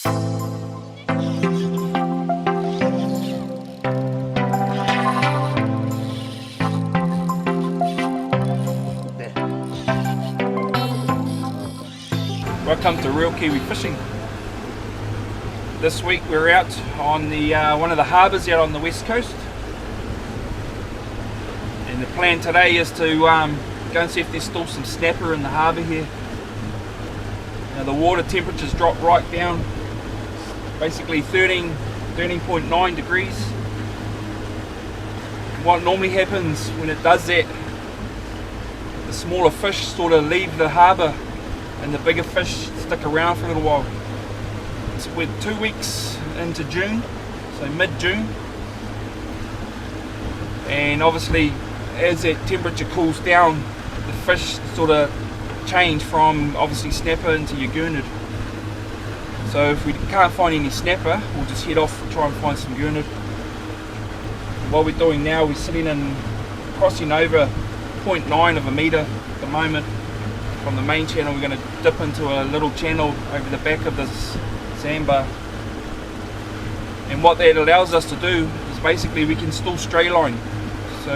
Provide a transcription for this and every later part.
Welcome to Real Kiwi Fishing. This week we're out on the one of the harbours out on the west coast, and the plan today is to go and see if there's still some snapper in the harbour here. Now the water temperature's dropped right down, basically 13.9 degrees. What normally happens when it does that, the smaller fish sort of leave the harbour and the bigger fish stick around for a little while. We're 2 weeks into June, so mid-June, and obviously as that temperature cools down, the fish sort of change from obviously snapper into your gurnard. So if we can't find any snapper, we'll just head off and try and find some gurnard. What we're doing now, we're sitting in, crossing over 0.9 of a metre at the moment. From the main channel, we're going to dip into a little channel over the back of this sandbar, and what that allows us to do is basically we can still stray line, so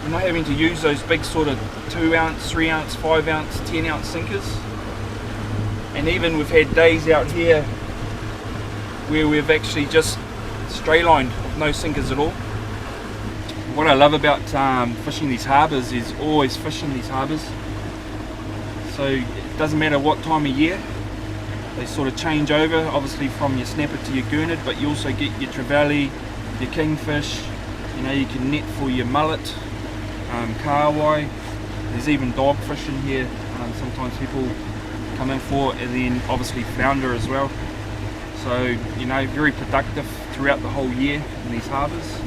we're not having to use those big sort of 2 ounce, 3 ounce, 5 ounce, 10 ounce sinkers. And even we've had days out here where we've actually just stray lined with no sinkers at all. What I love about fishing these harbours is always fishing these harbours. So it doesn't matter what time of year, they sort of change over, obviously from your snapper to your gurnard, but you also get your trevally, your kingfish, you know, you can net for your mullet, kahawai, there's even dogfish in here, sometimes people come in for, and then obviously flounder as well. So, you know, very productive throughout the whole year in these harbours.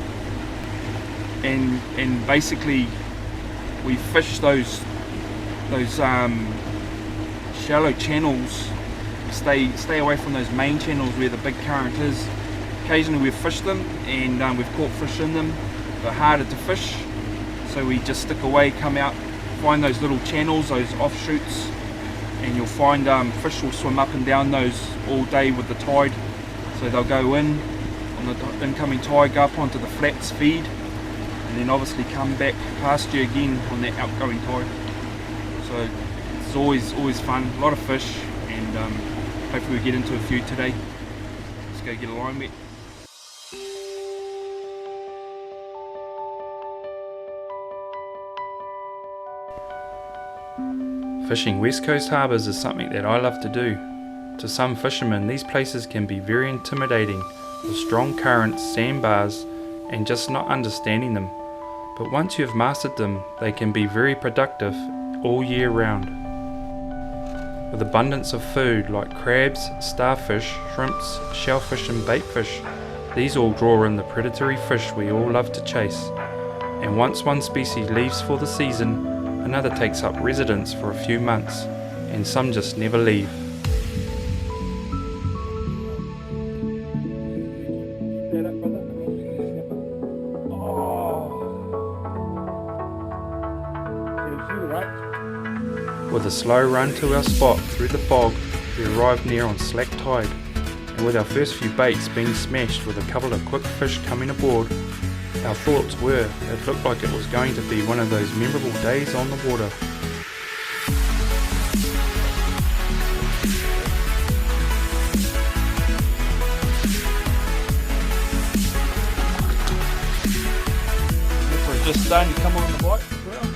And basically we fish those shallow channels, stay away from those main channels where the big current is. Occasionally we've fished them and we've caught fish in them. They're harder to fish, so we just stick away, come out, find those little channels, those offshoots, and you'll find fish will swim up and down those all day with the tide. So they'll go in on the incoming tide, go up onto the flats, feed, and then obviously come back past you again on that outgoing tide. So it's always fun, a lot of fish, and hopefully we get into a few today. Let's go get a line wet. Fishing West Coast harbours is something that I love to do. To some fishermen, these places can be very intimidating, with strong currents, sandbars, and just not understanding them. But once you have mastered them, they can be very productive all year round. With abundance of food like crabs, starfish, shrimps, shellfish and baitfish, these all draw in the predatory fish we all love to chase. And once one species leaves for the season, another takes up residence for a few months, and some just never leave. With a slow run to our spot through the fog, we arrived near on slack tide, and with our first few baits being smashed with a couple of quick fish coming aboard, our thoughts were it looked like it was going to be one of those memorable days on the water. We're just starting to come on the bite as well.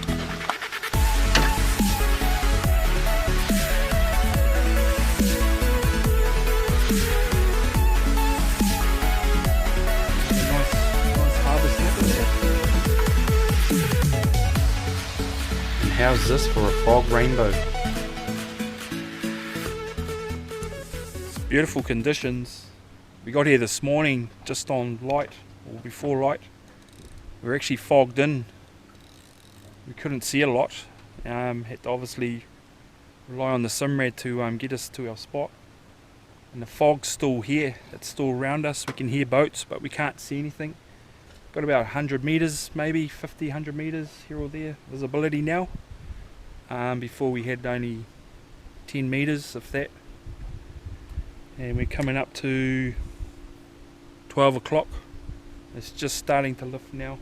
How's this for a fog rainbow? Beautiful conditions. We got here this morning just on light, or before light. We were actually fogged in. We couldn't see a lot. Had to obviously rely on the Simrad to get us to our spot. And the fog's still here, it's still around us. We can hear boats, but we can't see anything. Got about 100 metres, maybe 50, 100 metres here or there visibility now. Before we had only 10 metres, if that. and we're coming up to 12 o'clock. It's just starting to lift now.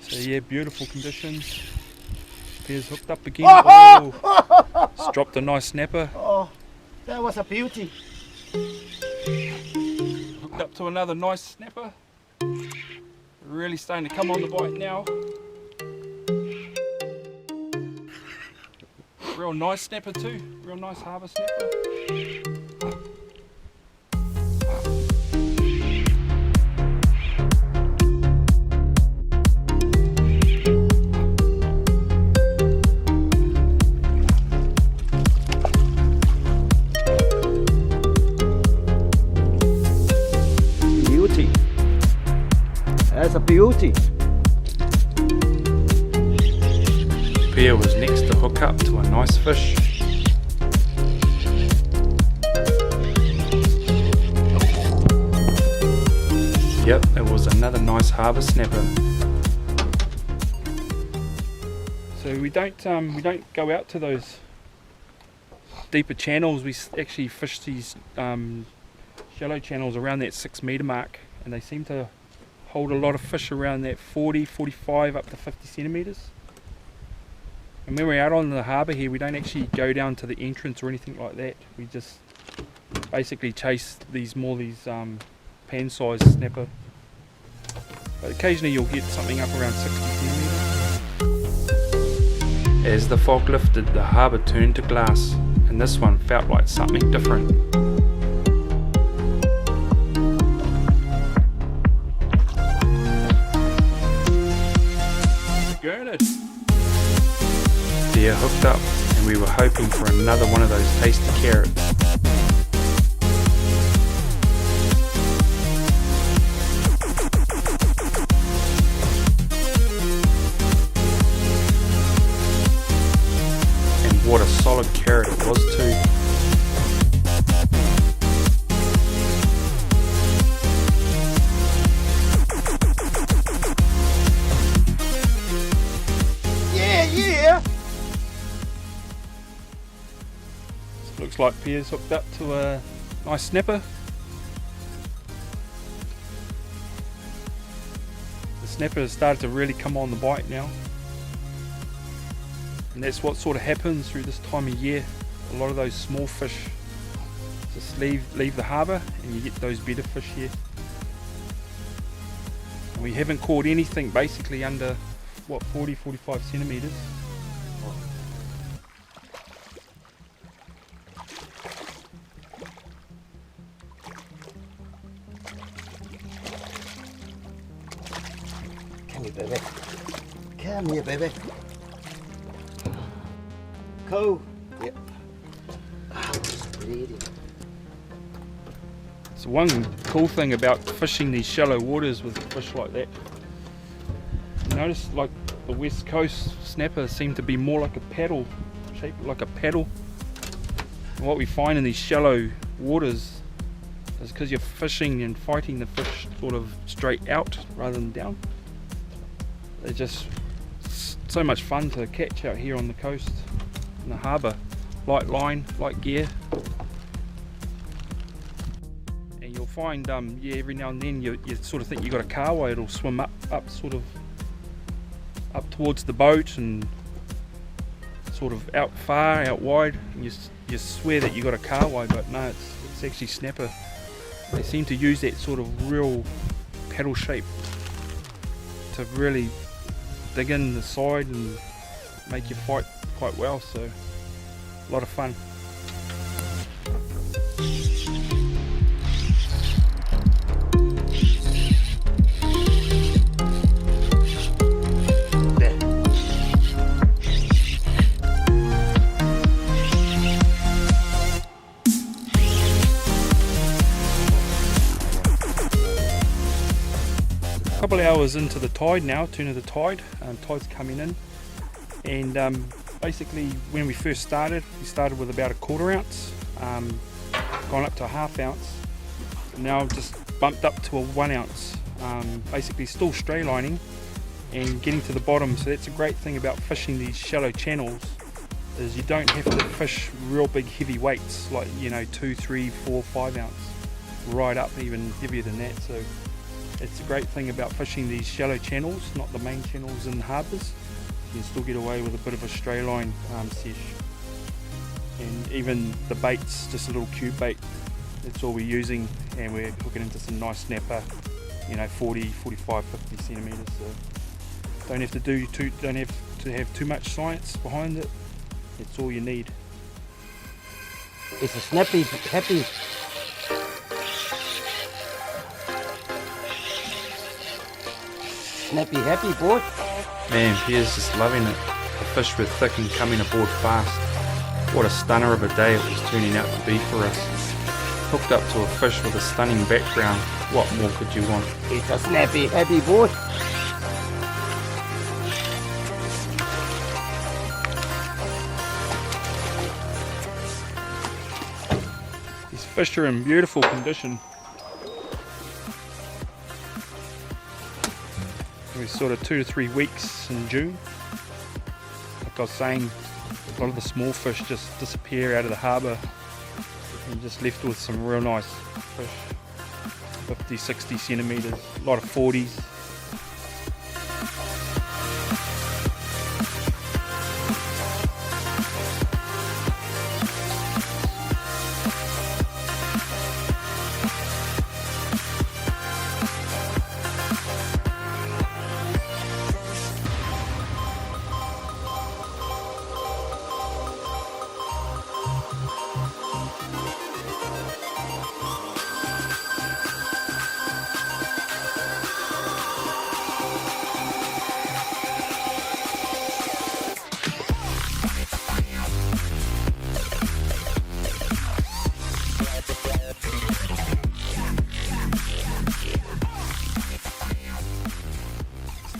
So yeah, beautiful conditions. Piers hooked up again. Oh, it's dropped a nice snapper. Oh, that was a beauty. Hooked up to another nice snapper. Really starting to come on the bite now. Real nice snapper too. Real nice harbour snapper. Beauty. That's a beauty. Pier was next to hook up to a nice fish. Yep, it was another nice harbour snapper. So we don't go out to those deeper channels. We actually fish these shallow channels around that 6 metre mark, and they seem to hold a lot of fish around that 40, 45 up to 50 centimetres. And when we're out on the harbour here, we don't actually go down to the entrance or anything like that. We just basically chase these pan-sized snapper. But occasionally you'll get something up around 60 centimetres. As the fog lifted, the harbour turned to glass, and this one felt like something different. Gurnard! Deer hooked up, and we were hoping for another one of those tasty carrots. And what a solid carrot it was too. Looks like Piers hooked up to a nice snapper. The snapper has started to really come on the bite now. And that's what sort of happens through this time of year. A lot of those small fish just leave the harbour, and you get those better fish here. And we haven't caught anything basically under, what, 40, 45 centimetres. Come here, baby. Come here, baby. Cool. Yep. Really. So one cool thing about fishing these shallow waters with fish like that, you notice like the west coast snapper seem to be more like a paddle, shaped like a paddle. And what we find in these shallow waters is because you're fishing and fighting the fish sort of straight out rather than down. They're just so much fun to catch out here on the coast, in the harbour. Light line, light gear. And you'll find, yeah, every now and then you sort of think you've got a carway, it'll swim up sort of up towards the boat and sort of out far, out wide, and you swear that you've got a carway, but no, it's actually snapper. They seem to use that sort of real paddle shape to really dig in the side and make you fight quite well, so a lot of fun. A couple of hours into the tide now, turn of the tide, tide's coming in, and basically when we first started, we started with about a 1/4 ounce, gone up to a 1/2 ounce, now just bumped up to a 1 ounce, basically still stray lining and getting to the bottom. So that's a great thing about fishing these shallow channels, is you don't have to fish real big heavy weights like, you know, 2, 3, 4, 5 ounce, right up even heavier than that. So it's a great thing about fishing these shallow channels, not the main channels in harbours. You can still get away with a bit of a stray line sesh. And even the bait's just a little cube bait. That's all we're using, and we're hooking into some nice snapper, you know, 40, 45, 50 centimetres. So don't have to have too much science behind it. It's all you need. It's a snappy, happy. Snappy, happy boy. Man, Pierre's just loving it. The fish were thick and coming aboard fast. What a stunner of a day it was turning out to be for us. Hooked up to a fish with a stunning background. What more could you want? It's a snappy, happy boy. These fish are in beautiful condition. We're sort of 2 to 3 weeks in June. Like I was saying, a lot of the small fish just disappear out of the harbour, and you're just left with some real nice fish. 50, 60 centimetres, a lot of 40s.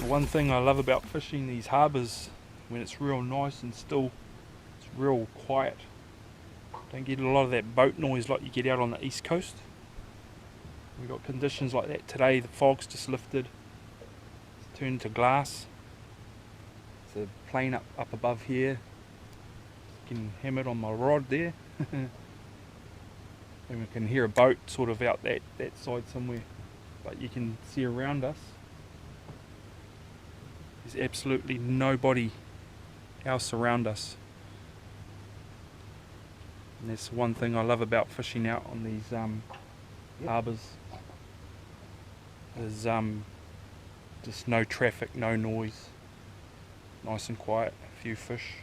One thing I love about fishing these harbours, when it's real nice and still, it's real quiet. Don't get a lot of that boat noise like you get out on the east coast. We've got conditions like that today. The fog's just lifted, it's turned to glass. It's a plane up above here. You can hammer it on my rod there. And we can hear a boat sort of out that side somewhere, but you can see around us there's absolutely nobody else around us. And that's one thing I love about fishing out on these harbours. There's just no traffic, no noise, nice and quiet, a few fish.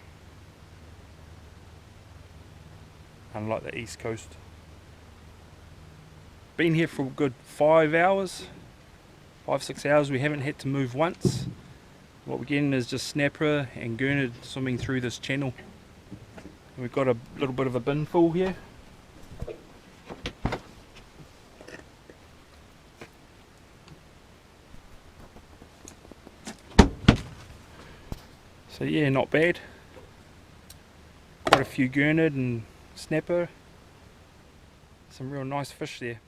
Unlike the east coast. Been here for a good 5 hours, 5-6 hours. We haven't had to move once. What we're getting is just snapper and gurnard swimming through this channel. We've got a little bit of a bin full here. So yeah, not bad. Quite a few gurnard and snapper. Some real nice fish there.